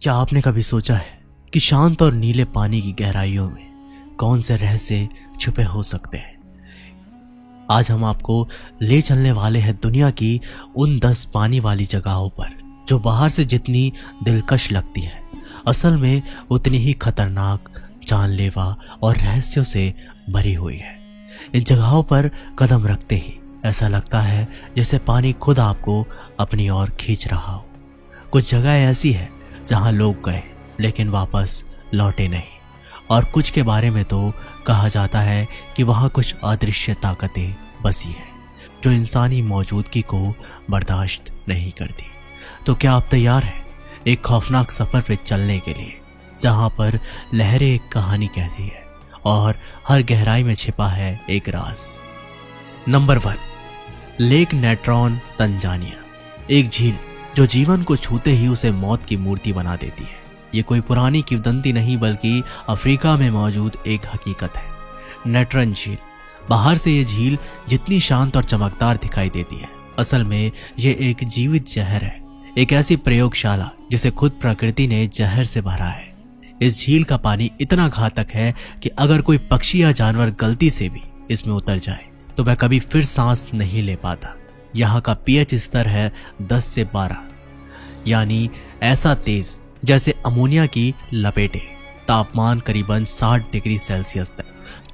क्या आपने कभी सोचा है कि शांत और नीले पानी की गहराइयों में कौन से रहस्य छुपे हो सकते हैं? आज हम आपको ले चलने वाले हैं दुनिया की उन 10 पानी वाली जगहों पर जो बाहर से जितनी दिलकश लगती है, असल में उतनी ही खतरनाक, जानलेवा और रहस्यों से भरी हुई है। इन जगहों पर कदम रखते ही ऐसा लगता है जैसे पानी खुद आपको अपनी ओर खींच रहा हो। कुछ जगह ऐसी है जहां लोग गए लेकिन वापस लौटे नहीं, और कुछ के बारे में तो कहा जाता है कि वहां कुछ अदृश्य ताकतें बसी हैं जो इंसानी मौजूदगी को बर्दाश्त नहीं करती। तो क्या आप तैयार हैं एक खौफनाक सफर पे चलने के लिए, जहां पर लहरें एक कहानी कहती है और हर गहराई में छिपा है एक राज। Number 1, lake Natron, Tanzania. एक झील जो जीवन को छूते ही उसे मौत की मूर्ति बना देती है। ये कोई पुरानी किंवदंती नहीं बल्कि अफ्रीका में मौजूद एक हकीकत है। नेट्रॉन झील। बाहर से ये झील जितनी शांत और चमकदार दिखाई देती है, असल में ये एक जीवित जहर है, एक ऐसी प्रयोगशाला जिसे खुद प्रकृति ने जहर से भरा है। इस झील का पानी इतना घातक है कि अगर कोई पक्षी या जानवर गलती से भी इसमें उतर जाए तो वह कभी फिर सांस नहीं ले पाता। यहाँ का पीएच स्तर है 10 से 12, यानी ऐसा तेज जैसे अमोनिया की लपेटें। तापमान करीबन 60 डिग्री सेल्सियस तक,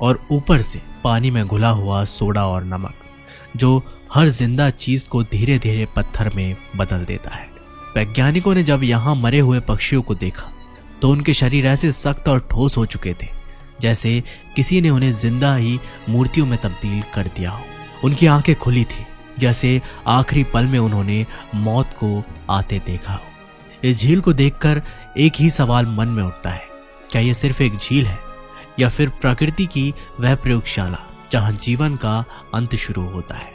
और ऊपर से पानी में घुला हुआ सोडा और नमक जो हर जिंदा चीज को धीरे धीरे पत्थर में बदल देता है। वैज्ञानिकों ने जब यहाँ मरे हुए पक्षियों को देखा तो उनके शरीर ऐसे सख्त और ठोस हो चुके थे जैसे किसी ने उन्हें जिंदा ही मूर्तियों में तब्दील कर दिया हो। उनकी आंखें खुली थी जैसे आखिरी पल में उन्होंने मौत को आते देखा हो। इस झील को देखकर एक ही सवाल मन में उठता है, क्या यह सिर्फ एक झील है या फिर प्रकृति की वह प्रयोगशाला जहां जीवन का अंत शुरू होता है?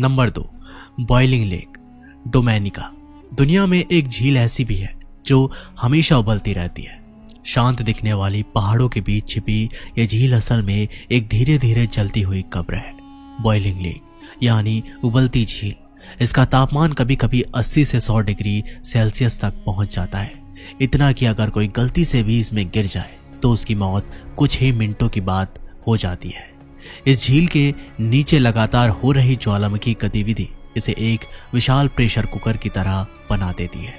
Number 2, Boiling Lake, Dominica. दुनिया में एक झील ऐसी भी है जो हमेशा उबलती रहती है। शांत दिखने वाली पहाड़ों के बीच छिपी यह झील असल में एक धीरे धीरे जलती हुई कब्र है। बॉइलिंग लेक यानी उबलती झील। इसका तापमान कभी कभी 80 से 100 डिग्री सेल्सियस तक पहुंच जाता है, इतना कि अगर कोई गलती से भी इसमें गिर जाए तो उसकी मौत कुछ ही मिनटों की बात हो जाती है। इस झील के नीचे लगातार हो रही ज्वालामुखी गतिविधि इसे एक विशाल प्रेशर कुकर की तरह बना देती है,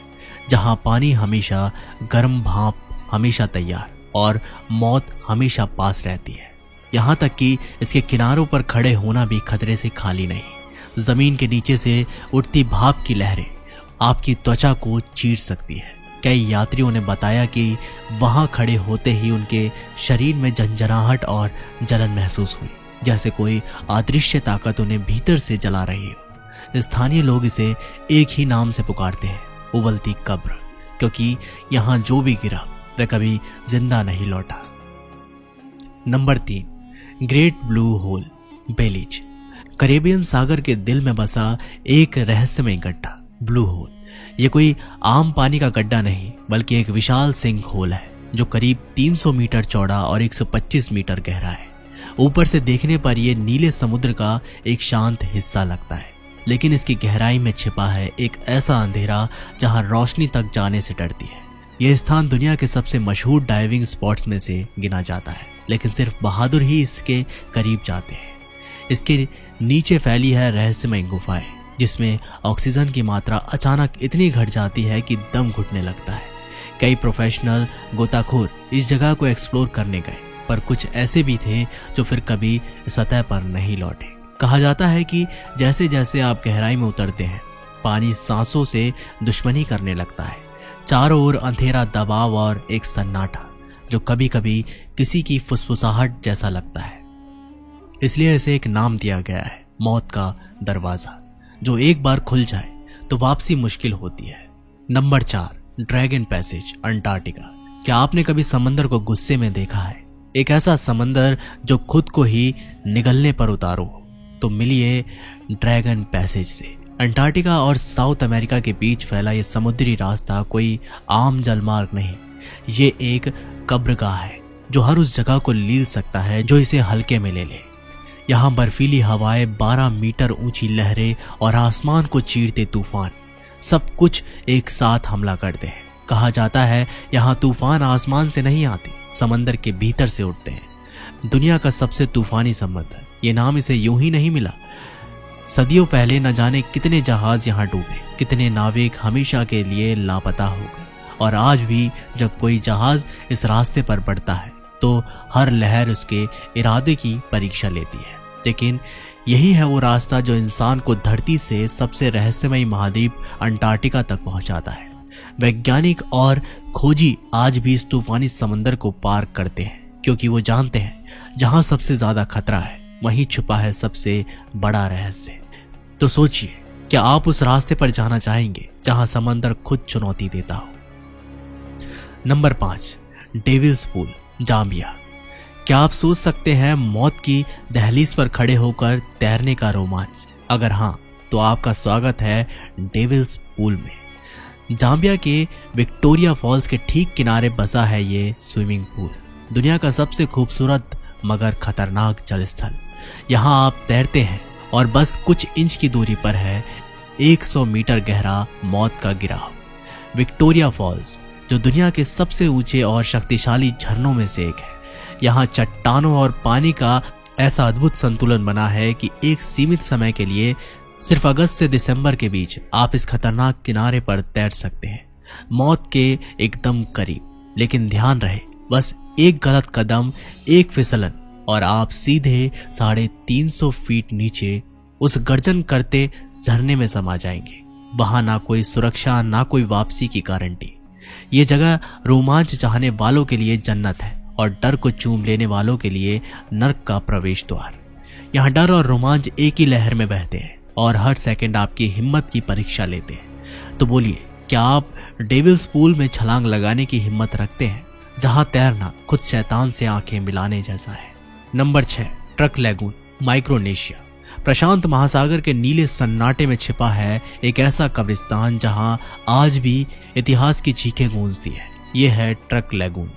जहां पानी हमेशा गर्म, भाप हमेशा तैयार और मौत हमेशा पास रहती है। यहाँ तक कि इसके किनारों पर खड़े होना भी खतरे से खाली नहीं। जमीन के नीचे से उठती भाप की लहरें आपकी त्वचा को चीर सकती है। कई यात्रियों ने बताया कि वहां खड़े होते ही उनके शरीर में झंझनाहट और जलन महसूस हुई, जैसे कोई अदृश्य ताकत उन्हें भीतर से जला रही हो। स्थानीय लोग इसे एक ही नाम से पुकारते हैं, उबलती कब्र, क्योंकि यहाँ जो भी गिरा वह कभी जिंदा नहीं लौटा। Number 3, great blue hole, Belize. Caribbean सागर के दिल में बसा एक रहस्यमय गड्ढा, ब्लू होल। यह कोई आम पानी का गड्ढा नहीं बल्कि एक विशाल सिंक होल है जो करीब 300 मीटर चौड़ा और 125 मीटर गहरा है। ऊपर से देखने पर यह नीले समुद्र का एक शांत हिस्सा लगता है, लेकिन इसकी गहराई में छिपा है एक ऐसा अंधेरा जहां रोशनी तक जाने से डरती है। यह स्थान दुनिया के सबसे मशहूर डाइविंग स्पॉट्स में से गिना जाता है, लेकिन सिर्फ बहादुर ही इसके करीब जाते हैं। इसके नीचे फैली है रहस्यमय गुफाएं जिसमें ऑक्सीजन की मात्रा अचानक इतनी घट जाती है कि दम घुटने लगता है। कई प्रोफेशनल गोताखोर इस जगह को एक्सप्लोर करने गए, पर कुछ ऐसे भी थे जो फिर कभी सतह पर नहीं लौटे। कहा जाता है कि जैसे जैसे आप गहराई में उतरते हैं, पानी सांसों से दुश्मनी करने लगता है। चारों ओर अंधेरा, दबाव और एक सन्नाटा जो कभी कभी किसी की फुसफुसाहट जैसा लगता है। इसलिए इसे एक नाम दिया गया है, मौत का दरवाजा, जो एक बार खुल जाए तो वापसी मुश्किल होती है। Number 4, dragon passage, Antarctica. क्या आपने कभी समंदर को गुस्से में देखा है? एक ऐसा समंदर जो खुद को ही निगलने पर उतारो हो, तो मिलिए ड्रैगन पैसेज से। अंटार्कटिका और साउथ अमेरिका के बीच फैला ये समुद्री रास्ता कोई आम जलमार्ग नहीं, ये एक कब्रगाह है जो हर उस जगह को लील सकता है जो इसे हल्के में ले ले। यहाँ बर्फीली हवाएं, 12 मीटर ऊंची लहरें और आसमान को चीरते तूफान, सब कुछ एक साथ हमला करते हैं। कहा जाता है यहाँ तूफान आसमान से नहीं आते, समंदर के भीतर से उठते हैं। दुनिया का सबसे तूफानी समुद्र, ये नाम इसे यूं ही नहीं मिला। सदियों पहले न जाने कितने जहाज यहाँ डूबे, कितने नाविक हमेशा के लिए लापता हो गए। और आज भी जब कोई जहाज इस रास्ते पर बढ़ता है तो हर लहर उसके इरादे की परीक्षा लेती है। लेकिन यही है वो रास्ता जो इंसान को धरती से सबसे रहस्यमयी महाद्वीप अंटार्कटिका तक पहुंचाता है। वैज्ञानिक और खोजी आज भी इस तूफानी समंदर को पार करते हैं, क्योंकि वो जानते हैं जहां सबसे ज्यादा खतरा है वहीं छुपा है सबसे बड़ा रहस्य। तो सोचिए, क्या आप उस रास्ते पर जाना चाहेंगे जहां समंदर खुद चुनौती देता हो? Number 5, Devil's Pool, Zambia. क्या आप सोच सकते हैं मौत की दहलीज पर खड़े होकर तैरने का रोमांच? अगर हां, तो आपका स्वागत है डेविल्स पूल में। जाम्बिया के विक्टोरिया फॉल्स के ठीक किनारे बसा है ये स्विमिंग पूल, दुनिया का सबसे खूबसूरत मगर खतरनाक जल स्थल। यहाँ आप तैरते हैं और बस कुछ इंच की दूरी पर है 100 मीटर गहरा मौत का गिराव। विक्टोरिया फॉल्स जो दुनिया के सबसे ऊंचे और शक्तिशाली झरनों में से एक है। यहाँ चट्टानों और पानी का ऐसा अद्भुत संतुलन बना है कि एक सीमित समय के लिए सिर्फ अगस्त से दिसंबर के बीच आप इस खतरनाक किनारे पर तैर सकते हैं, मौत के एकदम करीब। लेकिन ध्यान रहे, बस एक गलत कदम, एक फिसलन और आप सीधे 350 फीट नीचे उस गर्जन करते झरने में समा जाएंगे। वहां ना कोई सुरक्षा, ना कोई वापसी की गारंटी। ये जगह रोमांच चाहने वालों के लिए जन्नत है और डर को चूम लेने वालों के लिए नर्क का प्रवेश द्वार। यहाँ डर और रोमांच एक ही लहर में बहते हैं और हर सेकंड आपकी हिम्मत की परीक्षा लेते हैं। तो बोलिए, क्या आप डेविल्स पूल में छलांग लगाने की हिम्मत रखते हैं, जहां तैरना खुद शैतान से आंखें मिलाने जैसा है? Number 6, Truk lagoon, Micronesia. प्रशांत महासागर के नीले सन्नाटे में छिपा है एक ऐसा कब्रिस्तान जहां आज भी इतिहास की चीखें गूंजती है। यह है ट्रक लैगून,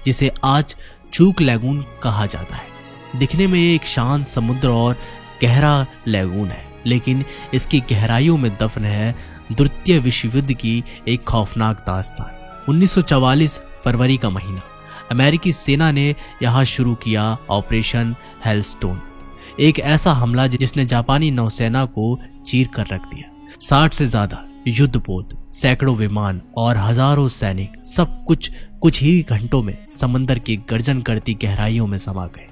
जिसे आज चूक लैगून कहा जाता है। दिखने में एक शांत समुद्र और गहरा लैगून है, लेकिन इसकी गहराइयों में दफन है द्वितीय विश्व युद्ध की एक खौफनाक दास्तान। 1944 फरवरी का महीना, अमेरिकी सेना ने यहां शुरू किया ऑपरेशन हेलस्टोन, एक ऐसा हमला जिसने जापानी नौसेना को चीर कर रख दिया। 60 से ज्यादा युद्धपोत, सैकड़ों विमान और हजारों सैनिक, सब कुछ ही घंटों में समंदर की गर्जन करती गहराइयों में समा गए।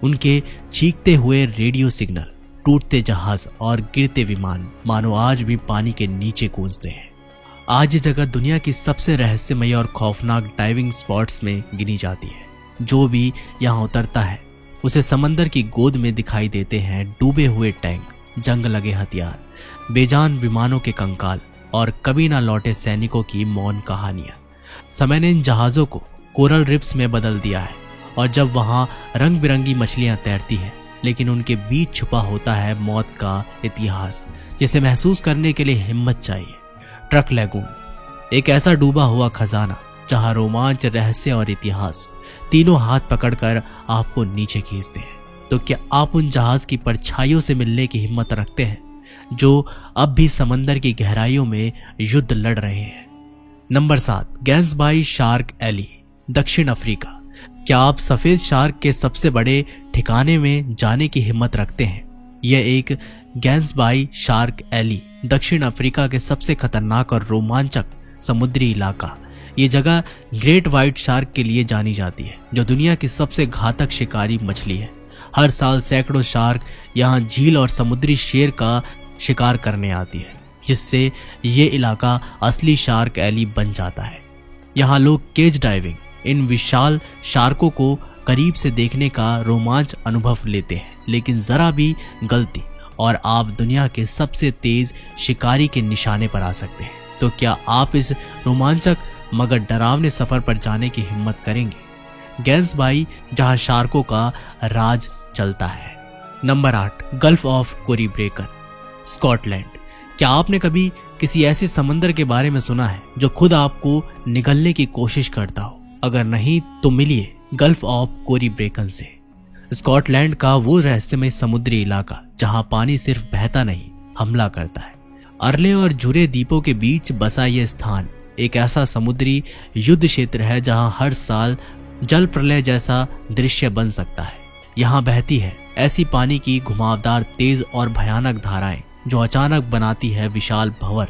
उनके चीखते हुए रेडियो सिग्नल, टूटते जहाज और गिरते विमान मानो आज भी पानी के नीचे गूंजते हैं। आज ये जगह दुनिया की सबसे रहस्यमयी और खौफनाक डाइविंग स्पॉट्स में गिनी जाती है। जो भी यहाँ उतरता है उसे समंदर की गोद में दिखाई देते हैं डूबे हुए टैंक, जंग लगे हथियार, बेजान विमानों के कंकाल और कभी ना लौटे सैनिकों की मौन कहानियां। समय ने इन जहाजों को कोरल रिप्स में बदल दिया है और जब वहां रंग बिरंगी मछलियां तैरती हैं, लेकिन उनके बीच छुपा होता है मौत का इतिहास, जिसे महसूस करने के लिए हिम्मत चाहिए। ट्रक लैगून, एक ऐसा डूबा हुआ खजाना जहां रोमांच, रहस्य और इतिहास तीनों हाथ पकड़कर आपको नीचे खींचते हैं। तो क्या आप उन जहाज की परछाइयों से मिलने की हिम्मत रखते हैं जो अब भी समंदर की गहराइयों में युद्ध लड़ रहे हैं? नंबर 7, गैंसबाई शार्क एली, दक्षिण अफ्रीका। क्या आप सफेद शार्क के सबसे बड़े ठिकाने में जाने की हिम्मत रखते हैं? यह एक गैंसबाई शार्क एली, दक्षिण अफ्रीका के सबसे खतरनाक और रोमांचक समुद्री इलाका। ये जगह ग्रेट व्हाइट शार्क के लिए जानी जाती है, जो दुनिया की सबसे घातक शिकारी मछली है। हर साल सैकड़ों शार्क यहाँ झील और समुद्री शेर का शिकार करने आती है, जिससे ये इलाका असली शार्क एली बन जाता है। यहाँ लोग केज डाइविंग, इन विशाल शार्कों को करीब से देखने का रोमांच अनुभव लेते हैं, लेकिन जरा भी गलती और आप दुनिया के सबसे तेज शिकारी के निशाने पर आ सकते हैं। तो क्या आप इस रोमांचक मगर डरावने सफर पर जाने की हिम्मत करेंगे? गैंसबाई, जहां शार्कों का राज चलता है। Number 8, gulf of Corryvreckan, Scotland. क्या आपने कभी किसी ऐसे समंदर के बारे में सुना है जो खुद आपको निगलने की कोशिश करता हो? अगर नहीं तो मिलिए गल्फ ऑफ कोरीब्रेकन से। स्कॉटलैंड का वो रहस्यमय समुद्री इलाका जहां पानी सिर्फ बहता नहीं, हमला करता है। अरले और जुरे द्वीपों के बीच बसा यह स्थान एक ऐसा समुद्री युद्ध क्षेत्र है जहां हर साल जल प्रलय जैसा दृश्य बन सकता है। यहाँ बहती है ऐसी पानी की घुमावदार, तेज और भयानक धाराएं जो अचानक बनाती है विशाल भंवर,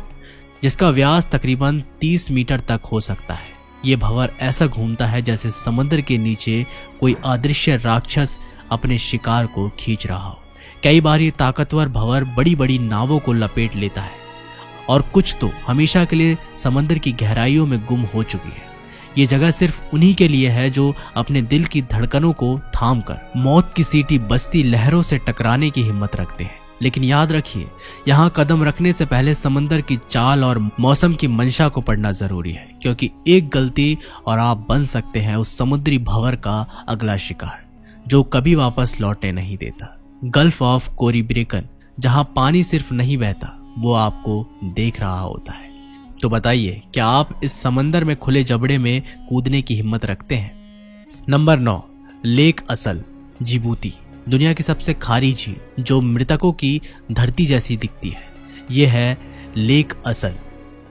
जिसका व्यास तकरीबन 30 मीटर तक हो सकता है। ये भंवर ऐसा घूमता है जैसे समुद्र के नीचे कोई अदृश्य राक्षस अपने शिकार को खींच रहा हो। कई बार ये ताकतवर भंवर बड़ी बड़ी नावों को लपेट लेता है और कुछ तो हमेशा के लिए समंदर की गहराइयों में गुम हो चुकी है। ये जगह सिर्फ उन्हीं के लिए है जो अपने दिल की धड़कनों को थामकर मौत की सीटी बजती लहरों से टकराने की हिम्मत रखते हैं। लेकिन याद रखिए, यहाँ कदम रखने से पहले समंदर की चाल और मौसम की मंशा को पढ़ना जरूरी है, क्योंकि एक गलती और आप बन सकते हैं उस समुद्री भंवर का अगला शिकार, जो कभी वापस लौटने नहीं देता। गल्फ ऑफ कोरिब्रेकन, जहां पानी सिर्फ नहीं बहता, वो आपको देख रहा होता है। तो बताइए, क्या आप इस समंदर में खुले जबड़े में कूदने की हिम्मत रखते हैं? नंबर 9, लेक असल, जिबूती। दुनिया की सबसे खारी झील जो मृतकों की धरती जैसी दिखती है, ये है लेक असल,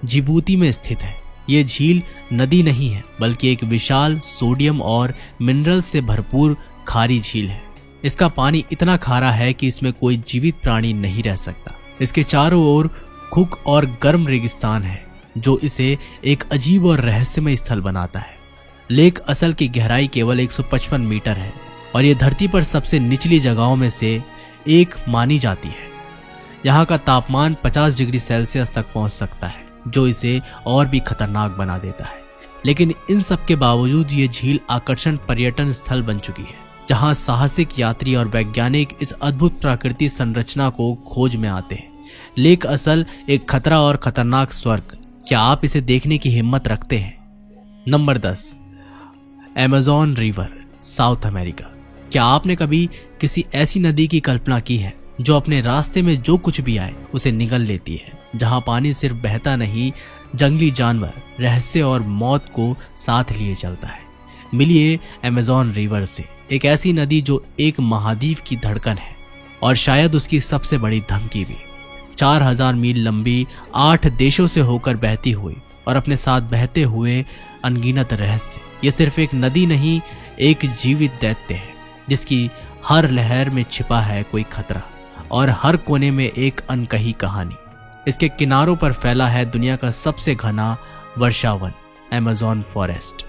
जिबूती में स्थित है। ये झील नदी नहीं है, बल्कि एक विशाल सोडियम और मिनरल से भरपूर खारी झील है। इसका पानी इतना खारा है कि इसमें कोई जीवित प्राणी नहीं रह सकता। इसके चारों ओर खुक और गर्म रेगिस्तान है, जो इसे एक अजीब और रहस्यमय स्थल बनाता है। लेक असल की गहराई केवल 155 मीटर है और ये धरती पर सबसे निचली जगहों में से एक मानी जाती है। यहाँ का तापमान 50 डिग्री सेल्सियस तक पहुंच सकता है, जो इसे और भी खतरनाक बना देता है। लेकिन इन सब के बावजूद ये झील आकर्षण पर्यटन स्थल बन चुकी है, जहां साहसिक यात्री और वैज्ञानिक इस अद्भुत प्राकृतिक संरचना को खोज में आते हैं। लेक असल एक खतरा और खतरनाक स्वर्ग। क्या आप इसे देखने की हिम्मत रखते हैं? Number 10, Amazon river, south America. क्या आपने कभी किसी ऐसी नदी की कल्पना की है जो अपने रास्ते में जो कुछ भी आए उसे निगल लेती है, जहां पानी सिर्फ बहता नहीं, जंगली जानवर, रहस्य और मौत को साथ लिए चलता है? मिलिए अमेज़न रिवर से, एक ऐसी नदी जो एक महाद्वीप की धड़कन है और शायद उसकी सबसे बड़ी धमकी भी। 4000 मील लंबी, 8 देशों से होकर बहती हुई और अपने साथ बहते हुए अनगिनत रहस्य। ये सिर्फ एक नदी नहीं, एक जीवित दैत्य है, जिसकी हर लहर में छिपा है कोई खतरा और हर कोने में एक अनकही कहानी। इसके किनारों पर फैला है दुनिया का सबसे घना वर्षावन, अमेज़न फॉरेस्ट,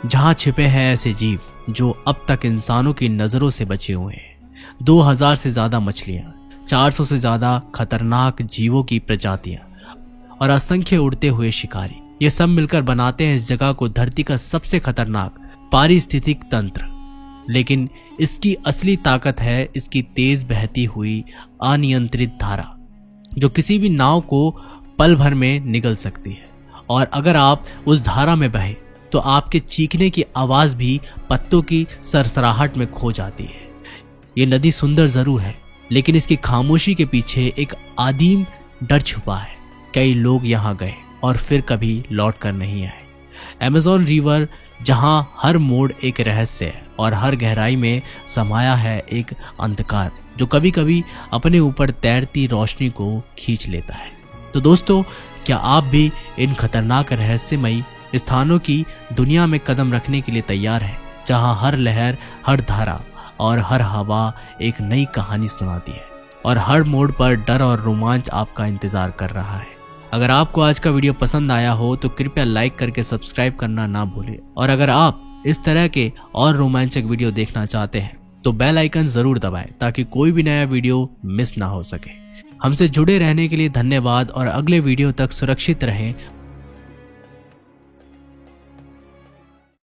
जहां छिपे हैं ऐसे जीव जो अब तक इंसानों की नजरों से बचे हुए हैं। 2000 से ज्यादा मछलियां, 400 से ज्यादा खतरनाक जीवों की प्रजातियां और असंख्य उड़ते हुए शिकारी, ये सब मिलकर बनाते हैं इस जगह को धरती का सबसे खतरनाक पारिस्थितिक तंत्र। लेकिन इसकी असली ताकत है इसकी तेज बहती हुई अनियंत्रित धारा, जो किसी भी नाव को पल भर में निगल सकती है। और अगर आप उस धारा में बहे तो आपके चीखने की आवाज भी पत्तों की सरसराहट में खो जाती है। ये नदी सुंदर जरूर है, लेकिन इसकी खामोशी के पीछे एक आदिम डर छुपा है। कई लोग यहाँ गए और फिर कभी लौट कर नहीं आए। अमेज़न रिवर, जहां हर मोड़ एक रहस्य है और हर गहराई में समाया है एक अंधकार जो कभी कभी अपने ऊपर तैरती रोशनी को खींच लेता है। तो दोस्तों, क्या आप भी इन खतरनाक रहस्यमयी स्थानों की दुनिया में कदम रखने के लिए तैयार हैं, जहां हर लहर, हर धारा और हर हवा एक नई कहानी सुनाती है और हर मोड़ पर डर और रोमांच आपका इंतजार कर रहा है? अगर आपको आज का वीडियो पसंद आया हो तो कृपया लाइक करके सब्सक्राइब करना ना भूलें, और अगर आप इस तरह के और रोमांचक वीडियो देखना चाहते हैं तो बेल आइकन जरूर दबाएं ताकि कोई भी नया वीडियो मिस ना हो सके। हमसे जुड़े रहने के लिए धन्यवाद और अगले वीडियो तक सुरक्षित रहें।